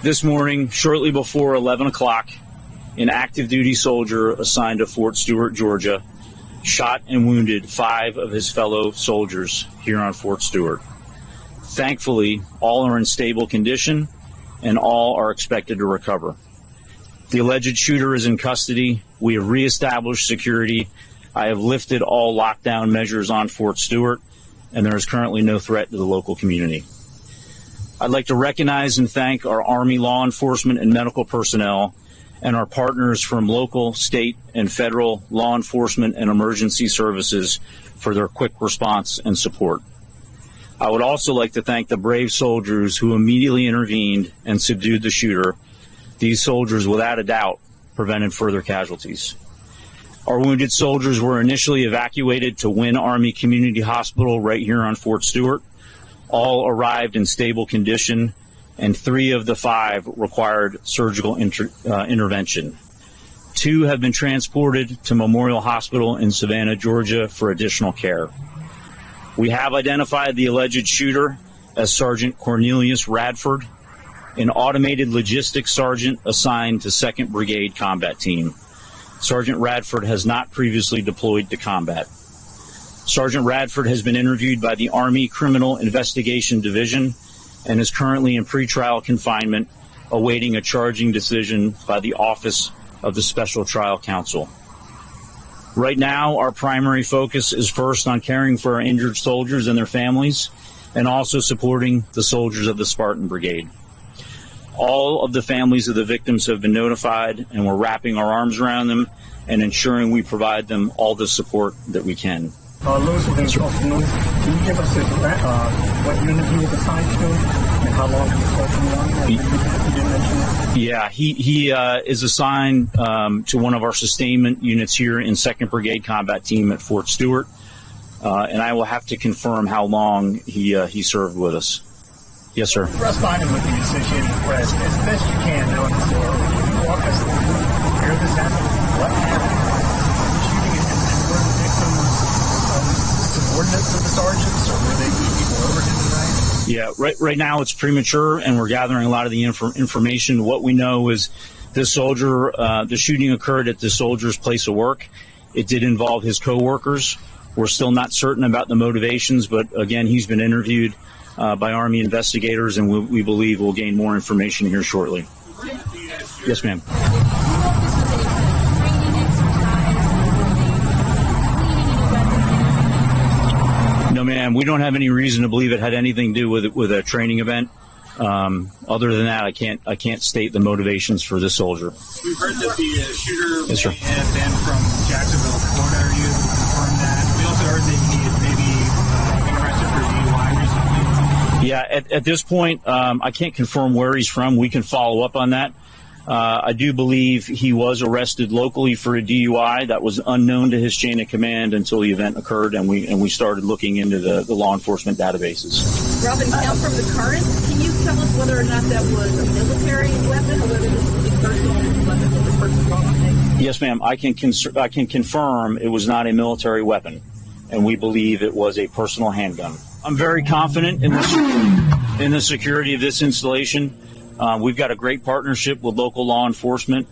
This morning, shortly before 11 o'clock, an active duty soldier assigned to Fort Stewart, Georgia, shot and wounded 5 of his fellow soldiers here on Fort Stewart. Thankfully, all are in stable condition and all are expected to recover. The alleged shooter is in custody. We have reestablished security. I have lifted all lockdown measures on Fort Stewart, and there is currently no threat to the local community. I'd like to recognize and thank our Army law enforcement and medical personnel and our partners from local, state, and federal law enforcement and emergency services for their quick response and support. I would also like to thank the brave soldiers who immediately intervened and subdued the shooter. These soldiers, without a doubt, prevented further casualties. Our wounded soldiers were initially evacuated to Wynn Army Community Hospital right here on Fort Stewart. All arrived in stable condition, and 3 of the 5 required surgical intervention. 2 have been transported to Memorial Hospital in Savannah, Georgia for additional care. We have identified the alleged shooter as Sergeant Cornelius Radford, an automated logistics sergeant assigned to 2nd Brigade Combat Team. Sergeant Radford has not previously deployed to combat. Sergeant Radford has been interviewed by the Army Criminal Investigation Division and is currently in pretrial confinement, awaiting a charging decision by the Office of the Special Trial Counsel. Right now, our primary focus is first on caring for our injured soldiers and their families, and also supporting the soldiers of the Spartan Brigade. All of the families of the victims have been notified, and we're wrapping our arms around them and ensuring we provide them all the support that we can. Lewis, can you give us what unit he was assigned to and how long he was serving on? You didn't mention it. Yeah, he is assigned to one of our sustainment units here in 2nd Brigade Combat Team at Fort Stewart, and I will have to confirm how long he served with us. Yes, sir. Corresponding with the Associated Press, as best you can, knowing the story, can you walk us through where this happened, what happened, and were the victims subordinates of the sergeants, or were they people over him tonight? Yeah, right now it's premature, and we're gathering a lot of the information. What we know is this soldier, the shooting occurred at the soldier's place of work. It did involve his co-workers. We're still not certain about the motivations, but again, he's been interviewed by Army investigators, and we believe we'll gain more information here shortly. Yes, ma'am. No, ma'am. We don't have any reason to believe it had anything to do with a training event. Other than that, I can't state the motivations for this soldier. We've heard that the shooter yes, sir. may have been from Jacksonville, Florida. Are you able to confirm that? We also heard that he had maybe been arrested for DUI recently. Yeah, at this point, I can't confirm where he's from. We can follow up on that. I do believe he was arrested locally for a DUI. That was unknown to his chain of command until the event occurred, and we started looking into the law enforcement databases. Robin, now from the current, can you tell us whether or not that was a military weapon or whether this was a personal weapon that the person brought with him? Yes, ma'am. I can confirm it was not a military weapon, and we believe it was a personal handgun. I'm very confident in the security of this installation. We've got a great partnership with local law enforcement.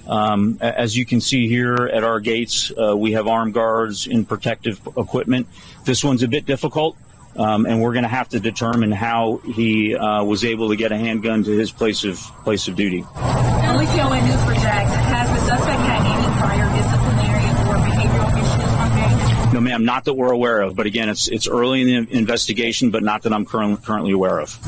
As you can see here at our gates, we have armed guards in protective equipment. This one's a bit difficult, and we're going to have to determine how he was able to get a handgun to his place of duty. LETOA News4JAX, has the suspect had any prior disciplinary or behavioral issues on base? No, ma'am, not that we're aware of. But again, it's early in the investigation, but not that I'm currently aware of.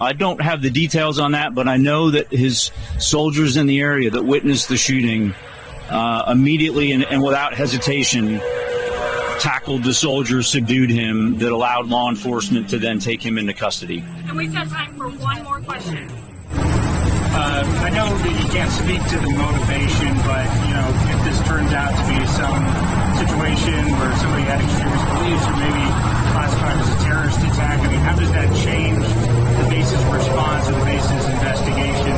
I don't have the details on that, but I know that his soldiers in the area that witnessed the shooting immediately and without hesitation tackled the soldier, subdued him, that allowed law enforcement to then take him into custody. And we've got time for one more question. I know that you can't speak to the motivation, but, you know, if this turns out to be some situation where somebody had extremist beliefs or maybe classified as a terrorist attack, I mean, how does that change the basis response and the basis investigation?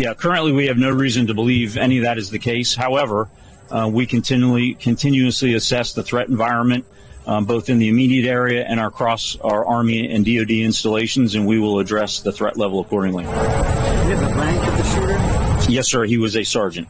Yeah, currently we have no reason to believe any of that is the case. However, We continuously assess the threat environment, both in the immediate area and across our Army and DoD installations, and we will address the threat level accordingly. Is it the rank of the shooter? Yes, sir. He was a sergeant.